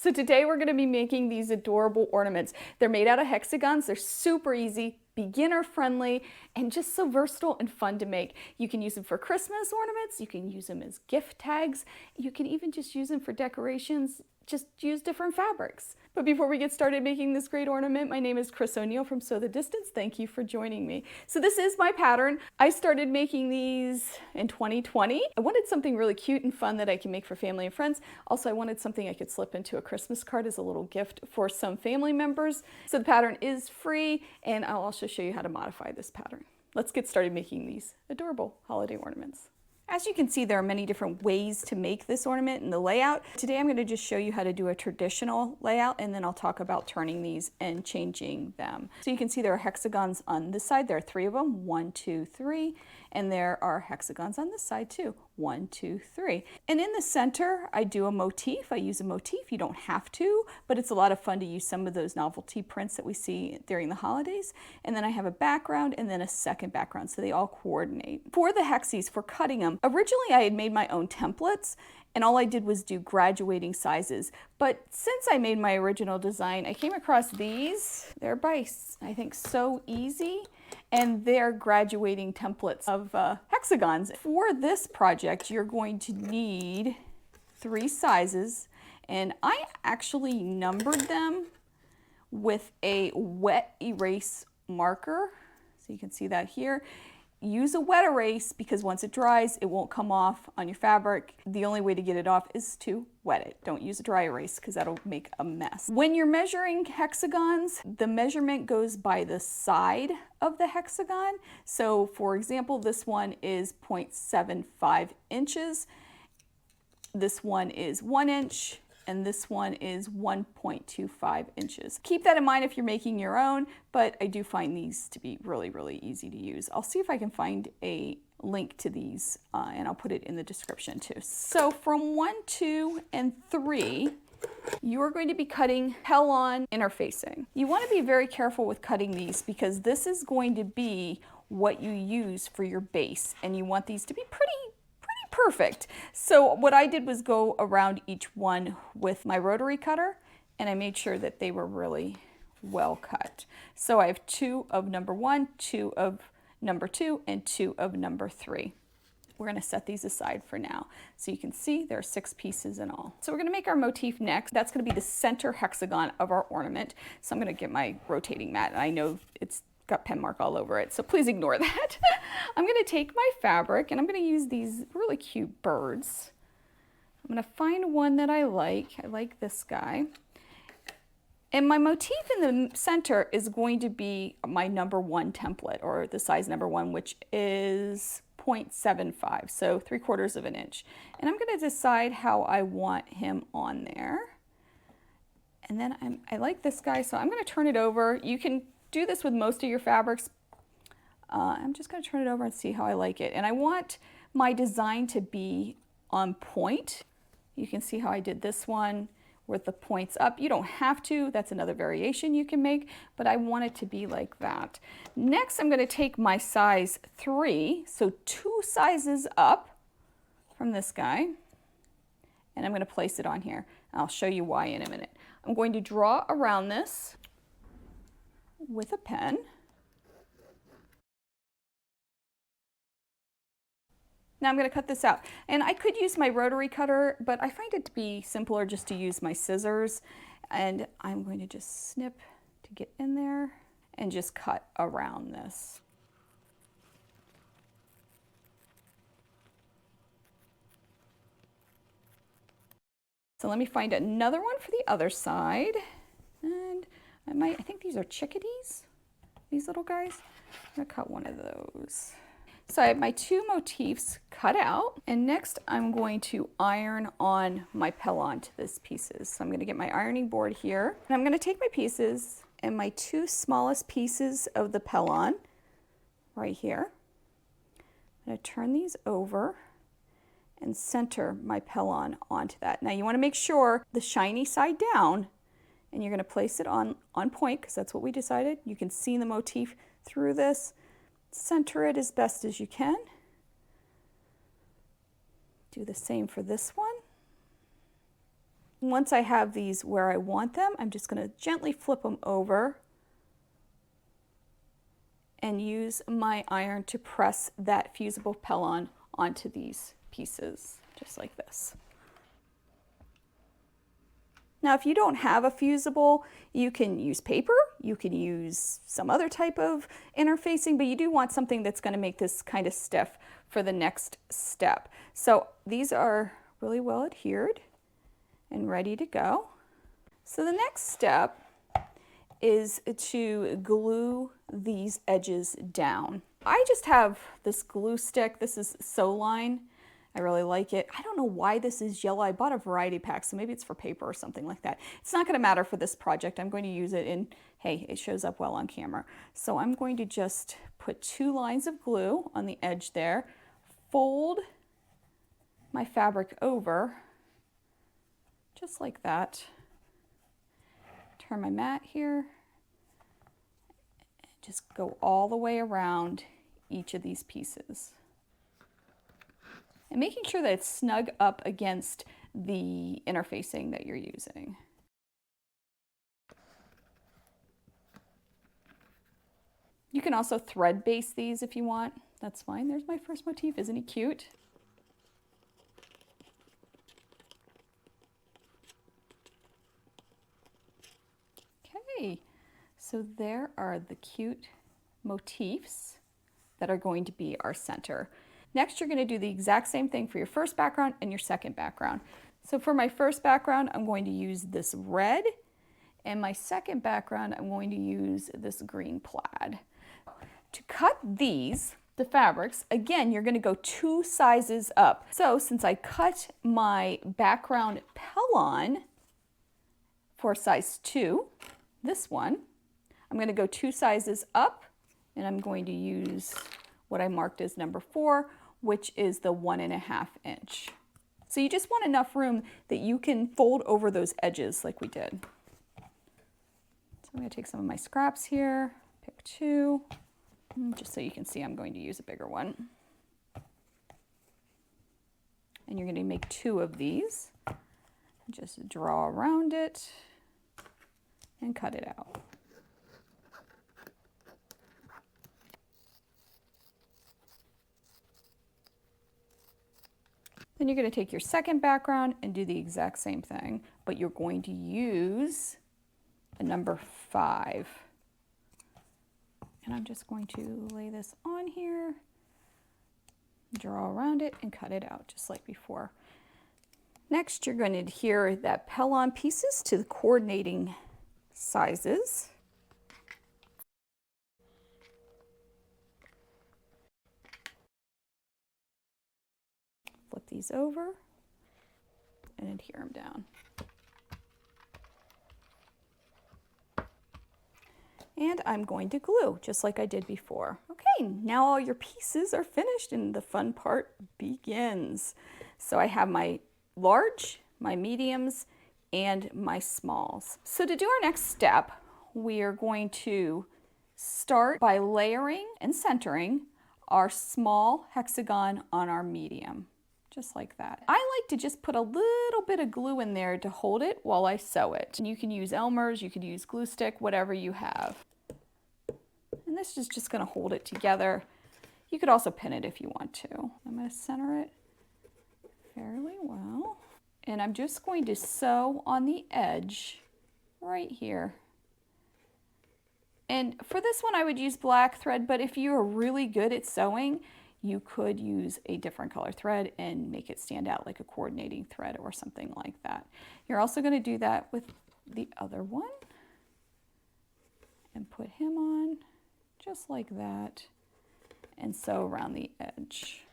So today we're going to be making these adorable ornaments. They're made out of hexagons. They're super easy, beginner friendly, and just so versatile and fun to make. You can use them for Christmas ornaments. You can use them as gift tags. You can even just use them for decorations. Just use different fabrics. But before we get started making this great ornament, my name is Chris O'Neill from Sew the Distance. Thank you for joining me. So this is my pattern. I started making these in 2020. I wanted something really cute and fun that I can make for family and friends. Also, I wanted something I could slip into a Christmas card as a little gift for some family members. So the pattern is free, and I'll also show you how to modify this pattern. Let's get started making these adorable holiday ornaments. As you can see, there are many different ways to make this ornament and the layout. Today I'm going to just show you how to do a traditional layout, and then I'll talk about turning these and changing them. So you can see there are hexagons on this side. There are 3 of them, 1, 2, 3, and there are hexagons on this side too, 1, 2, 3. And in the center, I do a motif. I use a motif. You don't have to, but it's a lot of fun to use some of those novelty prints that we see during the holidays. And then I have a background and then a second background, so they all coordinate. For the hexes, for cutting them, originally I had made my own templates, and all I did was do graduating sizes. But since I made my original design, I came across these. They're by, I think, So Easy, and they're graduating templates of hexagons. For this project, you're going to need 3 sizes, and I actually numbered them with a wet erase marker. So you can see that here. Use a wet erase because once it dries, it won't come off on your fabric. The only way to get it off is to wet it. Don't use a dry erase because that'll make a mess. When you're measuring hexagons, the measurement goes by the side of the hexagon. So for example, this one is 0.75 inches. This one is 1 inch. And this one is 1.25 inches. Keep that in mind if you're making your own, but I do find these to be really, really easy to use. I'll see if I can find a link to these and I'll put it in the description too. So from 1, 2, and 3, you're going to be cutting pellon interfacing. You want to be very careful with cutting these because this is going to be what you use for your base, and you want these to be pretty perfect. So what I did was go around each one with my rotary cutter, and I made sure that they were really well cut. So I have 2 of number 1, 2 of number 2, and 2 of number 3. We're going to set these aside for now. So you can see there are 6 pieces in all. So we're going to make our motif next. That's going to be the center hexagon of our ornament. So I'm going to get my rotating mat, and I know it's got pen mark all over it, so please ignore that. I'm going to take my fabric and I'm going to use these really cute birds. I'm going to find one that I like. I like this guy. And my motif in the center is going to be my number 1 template, or the size number 1, which is 0.75, so 3/4 of an inch. And I'm going to decide how I want him on there. And then I like this guy, so I'm going to turn it over. You can do this with most of your fabrics. I'm just going to turn it over and see how I like it. And I want my design to be on point. You can see how I did this one with the points up. You don't have to. That's another variation you can make, but I want it to be like that. Next, I'm going to take my size 3, so 2 sizes up from this guy, and I'm going to place it on here. I'll show you why in a minute. I'm going to draw around this with a pen. Now I'm going to cut this out. And I could use my rotary cutter, but I find it to be simpler just to use my scissors. And I'm going to just snip to get in there and just cut around this. So let me find another one for the other side. And I think these are chickadees, these little guys. I'm going to cut one of those. So I have my 2 motifs cut out, and next I'm going to iron on my pellon to this pieces. So I'm going to get my ironing board here, and I'm going to take my pieces and my 2 smallest pieces of the pellon right here. I'm going to turn these over and center my pellon onto that. Now you want to make sure the shiny side down, and you're going to place it on point because that's what we decided. You can see the motif through this. Center it as best as you can. Do the same for this one. Once I have these where I want them, I'm just going to gently flip them over and use my iron to press that fusible pellon onto these pieces, just like this. Now, if you don't have a fusible, you can use paper, you can use some other type of interfacing, but you do want something that's going to make this kind of stiff for the next step. So these are really well adhered and ready to go. So the next step is to glue these edges down. I just have this glue stick. This is Soline. I really like it. I don't know why this is yellow. I bought a variety pack, so maybe it's for paper or something like that. It's not going to matter for this project. I'm going to use it in, hey, it shows up well on camera. So I'm going to just put 2 lines of glue on the edge there, fold my fabric over, just like that. Turn my mat here, and just go all the way around each of these pieces. And making sure that it's snug up against the interfacing that you're using. You can also thread base these if you want. That's fine. There's my first motif. Isn't he cute? Okay, so there are the cute motifs that are going to be our center. Next, you're going to do the exact same thing for your first background and your second background. So for my first background, I'm going to use this red, and my second background, I'm going to use this green plaid. To cut these, the fabrics, again, you're going to go 2 sizes up. So since I cut my background pellon for size 2, this one, I'm going to go 2 sizes up, and I'm going to use what I marked as number 4, which is the 1.5 inch. So you just want enough room that you can fold over those edges like we did. So I'm going to take some of my scraps here, pick 2, just so you can see I'm going to use a bigger one. And you're going to make 2 of these. Just draw around it and cut it out. Then you're going to take your second background and do the exact same thing, but you're going to use a number 5. And I'm just going to lay this on here, draw around it, and cut it out just like before. Next, you're going to adhere that pellon pieces to the coordinating sizes. Flip these over and adhere them down. And I'm going to glue just like I did before. Okay, now all your pieces are finished and the fun part begins. So I have my large, my mediums, and my smalls. So to do our next step, we are going to start by layering and centering our small hexagon on our medium. Just like that. I like to just put a little bit of glue in there to hold it while I sew it. And you can use Elmer's, you could use glue stick, whatever you have. And this is just going to hold it together. You could also pin it if you want to. I'm going to center it fairly well. And I'm just going to sew on the edge right here. And for this one I would use black thread, but if you are really good at sewing, you could use a different color thread and make it stand out like a coordinating thread or something like that. You're also going to do that with the other one and put him on just like that and sew around the edge.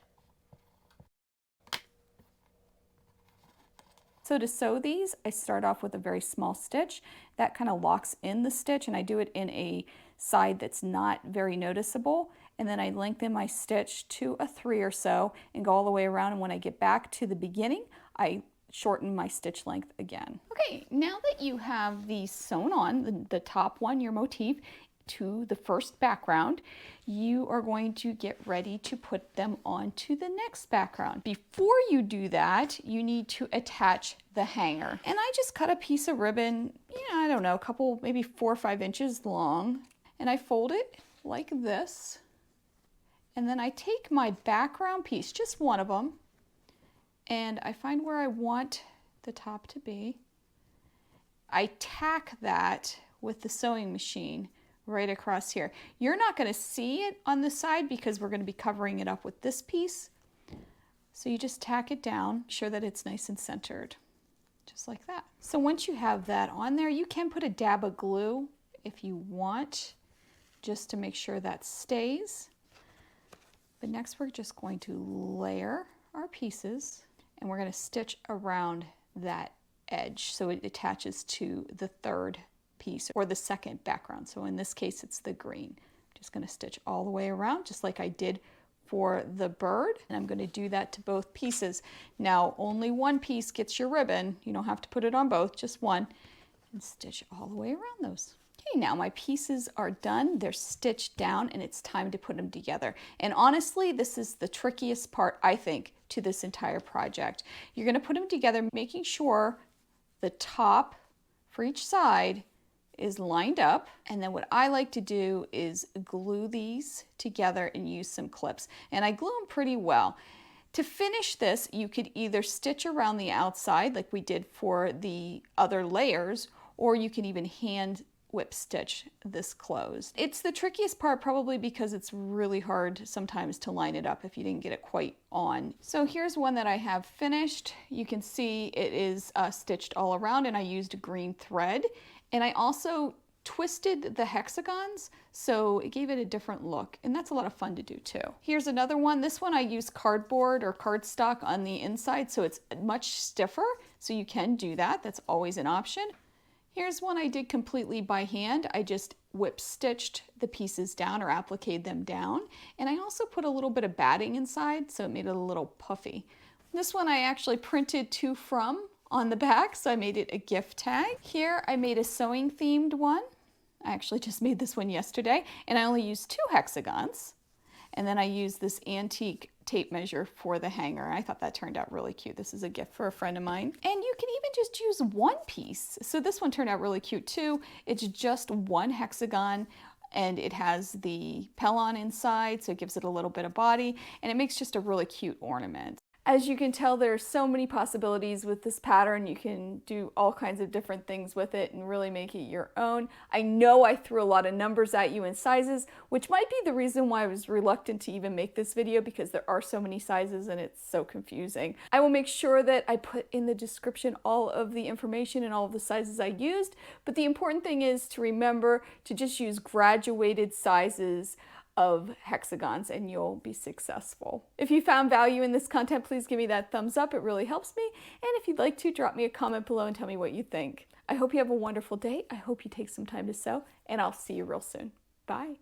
So to sew these, I start off with a very small stitch. That kind of locks in the stitch, and I do it in a side that's not very noticeable. And then I lengthen my stitch to a 3 or so and go all the way around. And when I get back to the beginning, I shorten my stitch length again. Okay, now that you have these sewn on, the top one, your motif, to the first background, you are going to get ready to put them onto the next background. Before you do that, you need to attach the hanger. And I just cut a piece of ribbon, I don't know, a couple, maybe 4 or 5 inches long, and I fold it like this. And then I take my background piece, just one of them, and I find where I want the top to be. I tack that with the sewing machine right across here. You're not going to see it on the side because we're going to be covering it up with this piece. So you just tack it down, sure that it's nice and centered, just like that. So once you have that on there, you can put a dab of glue if you want, just to make sure that stays. But next we're just going to layer our pieces, and we're going to stitch around that edge so it attaches to the third piece or the second background. So in this case it's the green. I'm just going to stitch all the way around just like I did for the bird, and I'm going to do that to both pieces. Now only one piece gets your ribbon, you don't have to put it on both, just one, and stitch all the way around those. Okay, now my pieces are done, they're stitched down, and it's time to put them together. And honestly, this is the trickiest part, I think, to this entire project. You're going to put them together, making sure the top for each side is lined up, and then what I like to do is glue these together and use some clips, and I glue them pretty well. To finish this, you could either stitch around the outside like we did for the other layers, or you can even hand whip stitch this closed. It's the trickiest part probably because it's really hard sometimes to line it up if you didn't get it quite on. So here's one that I have finished. You can see it is stitched all around, and I used green thread. And I also twisted the hexagons, so it gave it a different look, and that's a lot of fun to do too. Here's another one. This one I used cardboard or cardstock on the inside, so it's much stiffer, so you can do that. That's always an option. Here's one I did completely by hand. I just whip stitched the pieces down or appliqued them down, and I also put a little bit of batting inside, so it made it a little puffy. This one I actually printed to from on the back, so I made it a gift tag. Here I made a sewing themed one. I actually just made this one yesterday, and I only used 2 hexagons, and then I used this antique tape measure for the hanger. I thought that turned out really cute. This is a gift for a friend of mine. And you can even just use one piece. So this one turned out really cute too. It's just 1 hexagon, and it has the pellon inside, so it gives it a little bit of body, and it makes just a really cute ornament. As you can tell, there are so many possibilities with this pattern. You can do all kinds of different things with it and really make it your own. I know I threw a lot of numbers at you in sizes, which might be the reason why I was reluctant to even make this video, because there are so many sizes and it's so confusing. I will make sure that I put in the description all of the information and all of the sizes I used, but the important thing is to remember to just use graduated sizes of hexagons and you'll be successful. If you found value in this content, please give me that thumbs up. It really helps me. And if you'd like to, drop me a comment below and tell me what you think. I hope you have a wonderful day. I hope you take some time to sew, and I'll see you real soon. Bye.